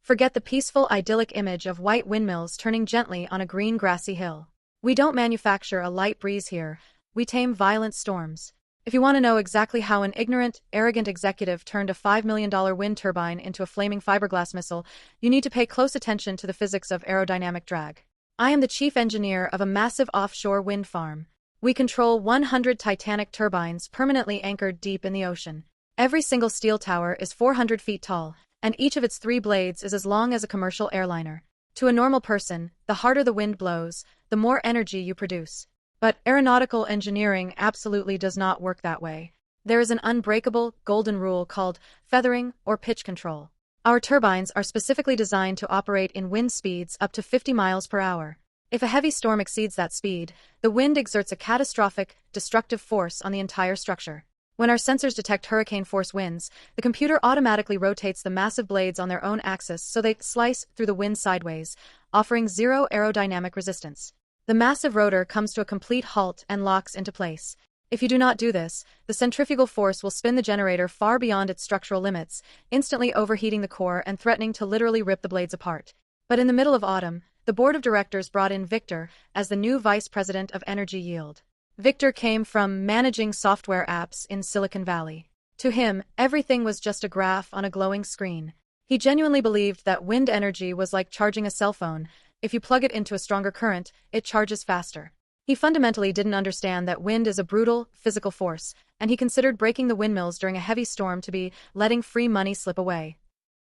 Forget the peaceful, idyllic image of white windmills turning gently on a green, grassy hill. We don't manufacture a light breeze here, we tame violent storms. If you want to know exactly how an ignorant, arrogant executive turned a $5 million wind turbine into a flaming fiberglass missile, you need to pay close attention to the physics of aerodynamic drag. I am the chief engineer of a massive offshore wind farm. We control 100 Titanic turbines permanently anchored deep in the ocean. Every single steel tower is 400 feet tall, and each of its 3 blades is as long as a commercial airliner. To a normal person, the harder the wind blows, the more energy you produce. But aeronautical engineering absolutely does not work that way. There is an unbreakable, golden rule called feathering or pitch control. Our turbines are specifically designed to operate in wind speeds up to 50 miles per hour. If a heavy storm exceeds that speed, the wind exerts a catastrophic, destructive force on the entire structure. When our sensors detect hurricane-force winds, the computer automatically rotates the massive blades on their own axis so they slice through the wind sideways, offering zero aerodynamic resistance. The massive rotor comes to a complete halt and locks into place. If you do not do this, the centrifugal force will spin the generator far beyond its structural limits, instantly overheating the core and threatening to literally rip the blades apart. But in the middle of autumn, the board of directors brought in Victor as the new vice president of energy yield. Victor came from managing software apps in Silicon Valley. To him, everything was just a graph on a glowing screen. He genuinely believed that wind energy was like charging a cell phone. If you plug it into a stronger current, it charges faster. He fundamentally didn't understand that wind is a brutal, physical force, and he considered breaking the windmills during a heavy storm to be letting free money slip away.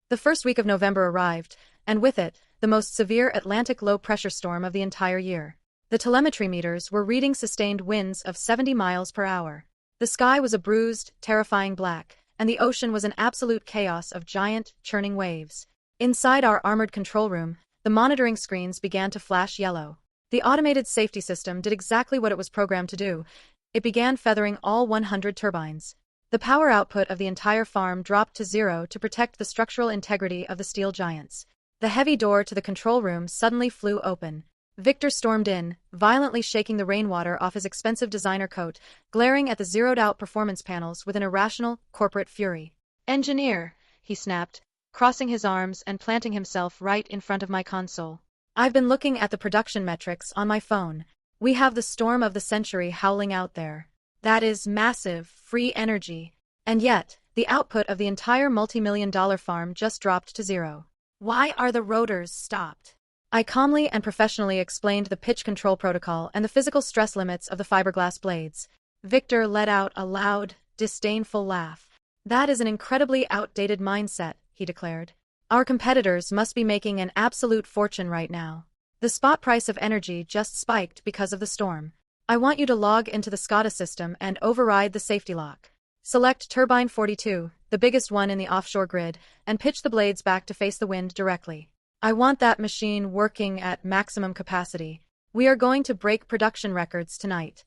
The first week of November arrived, and with it, the most severe Atlantic low-pressure storm of the entire year. The telemetry meters were reading sustained winds of 70 miles per hour. The sky was a bruised, terrifying black, and the ocean was an absolute chaos of giant, churning waves. Inside our armored control room, the monitoring screens began to flash yellow. The automated safety system did exactly what it was programmed to do. It began feathering all 100 turbines. The power output of the entire farm dropped to 0 to protect the structural integrity of the steel giants. The heavy door to the control room suddenly flew open. Victor stormed in, violently shaking the rainwater off his expensive designer coat, glaring at the zeroed-out performance panels with an irrational, corporate fury. "Engineer," he snapped, crossing his arms and planting himself right in front of my console. "I've been looking at the production metrics on my phone. We have the storm of the century howling out there. That is massive, free energy. And yet, the output of the entire multi-million-dollar farm just dropped to 0. Why are the rotors stopped?" I calmly and professionally explained the pitch control protocol and the physical stress limits of the fiberglass blades. Victor let out a loud, disdainful laugh. "That is an incredibly outdated mindset," he declared. "Our competitors must be making an absolute fortune right now. The spot price of energy just spiked because of the storm. I want you to log into the SCADA system and override the safety lock. Select Turbine 42, the biggest one in the offshore grid, and pitch the blades back to face the wind directly. I want that machine working at maximum capacity. We are going to break production records tonight."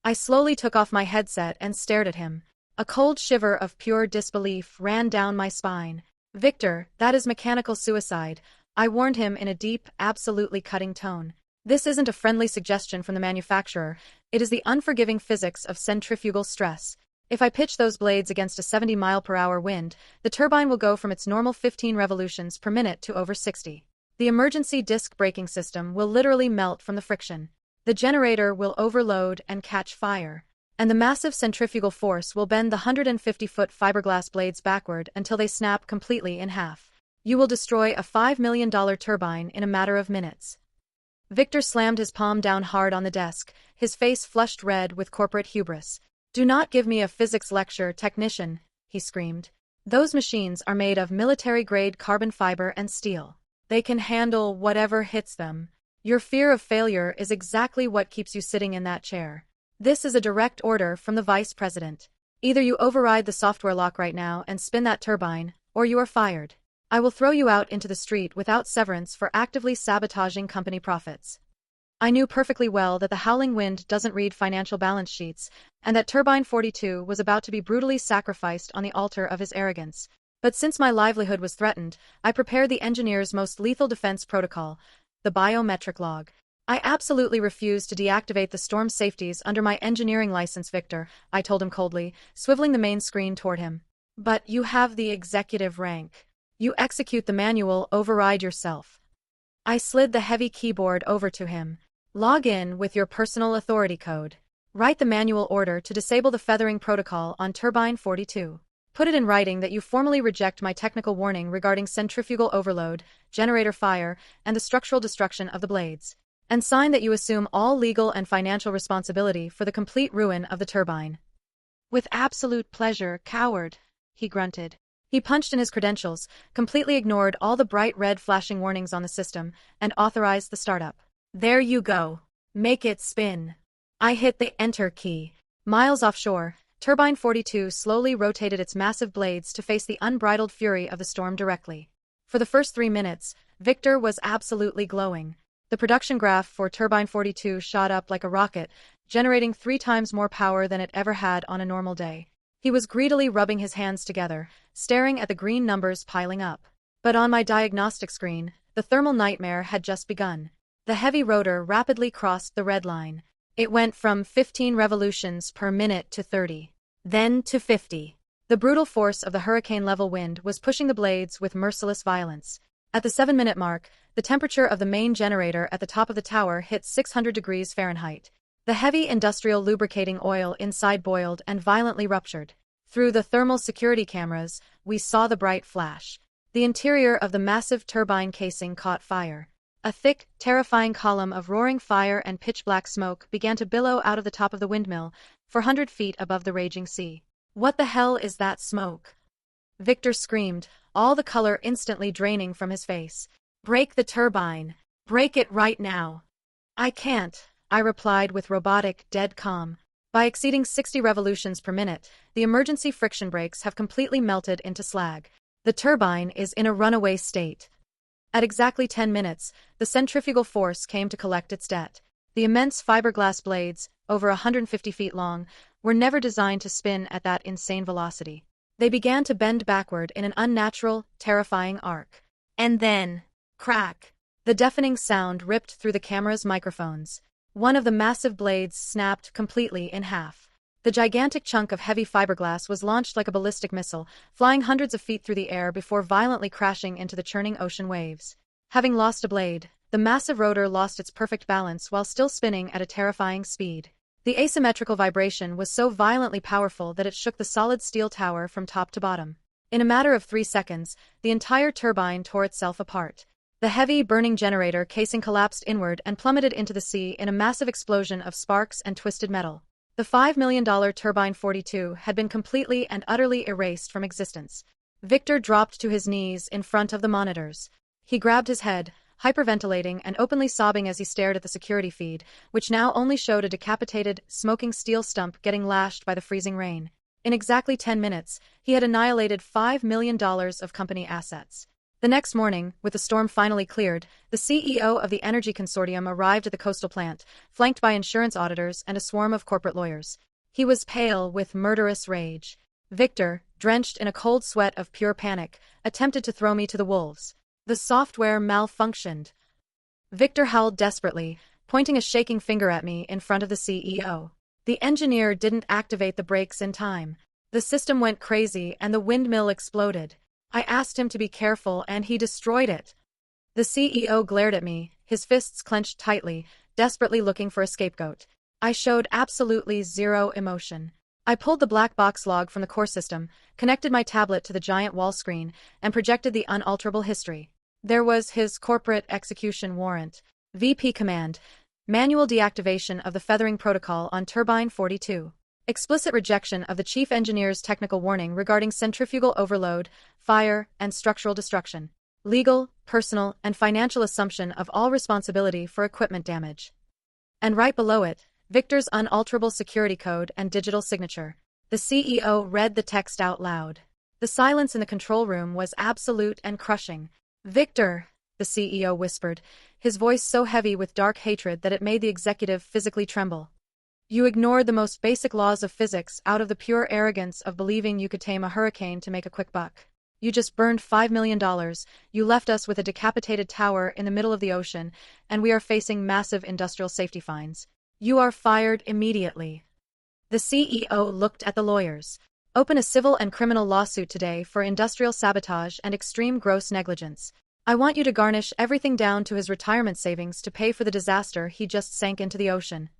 I slowly took off my headset and stared at him. A cold shiver of pure disbelief ran down my spine. "Victor, that is mechanical suicide," I warned him in a deep, absolutely cutting tone. "This isn't a friendly suggestion from the manufacturer, it is the unforgiving physics of centrifugal stress. If I pitch those blades against a 70-mile-per-hour wind, the turbine will go from its normal 15 revolutions per minute to over 60. The emergency disc braking system will literally melt from the friction. The generator will overload and catch fire. And the massive centrifugal force will bend the 150-foot fiberglass blades backward until they snap completely in half. You will destroy a $5 million turbine in a matter of minutes." Victor slammed his palm down hard on the desk, his face flushed red with corporate hubris. "Do not give me a physics lecture, technician," he screamed. "Those machines are made of military-grade carbon fiber and steel. They can handle whatever hits them. Your fear of failure is exactly what keeps you sitting in that chair. This is a direct order from the vice president. Either you override the software lock right now and spin that turbine, or you are fired. I will throw you out into the street without severance for actively sabotaging company profits." I knew perfectly well that the howling wind doesn't read financial balance sheets, and that Turbine 42 was about to be brutally sacrificed on the altar of his arrogance. But since my livelihood was threatened, I prepared the engineer's most lethal defense protocol, the biometric log. "I absolutely refuse to deactivate the storm safeties under my engineering license, Victor," I told him coldly, swiveling the main screen toward him. "But you have the executive rank. You execute the manual override yourself. I slid the heavy keyboard over to him. Log in with your personal authority code. Write the manual order to disable the feathering protocol on Turbine 42. Put it in writing that you formally reject my technical warning regarding centrifugal overload, generator fire, and the structural destruction of the blades. And sign that you assume all legal and financial responsibility for the complete ruin of the turbine. With absolute pleasure, coward, he grunted. He punched in his credentials, completely ignored all the bright red flashing warnings on the system, and authorized the startup. There you go. Make it spin. I hit the enter key. Miles offshore, Turbine 42 slowly rotated its massive blades to face the unbridled fury of the storm directly. For the first 3 minutes, Victor was absolutely glowing. The production graph for Turbine 42 shot up like a rocket, generating 3 times more power than it ever had on a normal day. He was greedily rubbing his hands together, staring at the green numbers piling up. But on my diagnostic screen, the thermal nightmare had just begun. The heavy rotor rapidly crossed the red line. It went from 15 revolutions per minute to 30. Then to 50. The brutal force of the hurricane-level wind was pushing the blades with merciless violence. At the 7-minute mark, the temperature of the main generator at the top of the tower hit 600 degrees Fahrenheit. The heavy industrial lubricating oil inside boiled and violently ruptured. Through the thermal security cameras, we saw the bright flash. The interior of the massive turbine casing caught fire. A thick, terrifying column of roaring fire and pitch-black smoke began to billow out of the top of the windmill, 400 feet above the raging sea. What the hell is that smoke? Victor screamed, all the color instantly draining from his face. Break the turbine. Break it right now. I can't, I replied with robotic, dead calm. By exceeding 60 revolutions per minute, the emergency friction brakes have completely melted into slag. The turbine is in a runaway state. At exactly 10 minutes, the centrifugal force came to collect its debt. The immense fiberglass blades, over 150 feet long, were never designed to spin at that insane velocity. They began to bend backward in an unnatural, terrifying arc. And then, crack! The deafening sound ripped through the camera's microphones. One of the massive blades snapped completely in half. The gigantic chunk of heavy fiberglass was launched like a ballistic missile, flying hundreds of feet through the air before violently crashing into the churning ocean waves. Having lost a blade, the massive rotor lost its perfect balance while still spinning at a terrifying speed. The asymmetrical vibration was so violently powerful that it shook the solid steel tower from top to bottom. In a matter of 3 seconds, the entire turbine tore itself apart. The heavy, burning generator casing collapsed inward and plummeted into the sea in a massive explosion of sparks and twisted metal. The $5 million Turbine 42 had been completely and utterly erased from existence. Victor dropped to his knees in front of the monitors. He grabbed his head, hyperventilating and openly sobbing as he stared at the security feed, which now only showed a decapitated, smoking steel stump getting lashed by the freezing rain. In exactly 10 minutes, he had annihilated $5 million of company assets. The next morning, with the storm finally cleared, the CEO of the Energy Consortium arrived at the coastal plant, flanked by insurance auditors and a swarm of corporate lawyers. He was pale with murderous rage. Victor, drenched in a cold sweat of pure panic, attempted to throw me to the wolves. The software malfunctioned. Victor howled desperately, pointing a shaking finger at me in front of the CEO. The engineer didn't activate the brakes in time. The system went crazy and the windmill exploded. I asked him to be careful and he destroyed it. The CEO glared at me, his fists clenched tightly, desperately looking for a scapegoat. I showed absolutely zero emotion. I pulled the black box log from the core system, connected my tablet to the giant wall screen, and projected the unalterable history. There was his corporate execution warrant. VP command. Manual deactivation of the feathering protocol on Turbine 42. Explicit rejection of the chief engineer's technical warning regarding centrifugal overload, fire, and structural destruction. Legal, personal, and financial assumption of all responsibility for equipment damage. And right below it, Victor's unalterable security code and digital signature. The CEO read the text out loud. The silence in the control room was absolute and crushing. "Victor," the CEO whispered, his voice so heavy with dark hatred that it made the executive physically tremble. "You ignored the most basic laws of physics out of the pure arrogance of believing you could tame a hurricane to make a quick buck. You just burned $5 million, you left us with a decapitated tower in the middle of the ocean, and we are facing massive industrial safety fines. You are fired immediately." The CEO looked at the lawyers. Open a civil and criminal lawsuit today for industrial sabotage and extreme gross negligence. I want you to garnish everything down to his retirement savings to pay for the disaster he just sank into the ocean.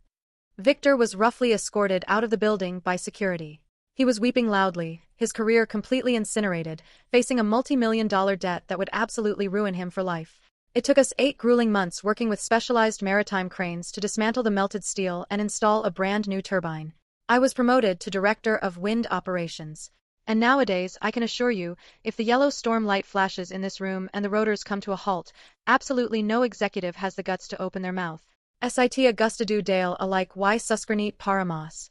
Victor was roughly escorted out of the building by security. He was weeping loudly, his career completely incinerated, facing a multi-million-dollar debt that would absolutely ruin him for life. It took us 8 grueling months working with specialized maritime cranes to dismantle the melted steel and install a brand new turbine. I was promoted to Director of Wind Operations. And nowadays, I can assure you, if the yellow storm light flashes in this room and the rotors come to a halt, absolutely no executive has the guts to open their mouth. Sit Augusta do Dale alike y suscernit paramas.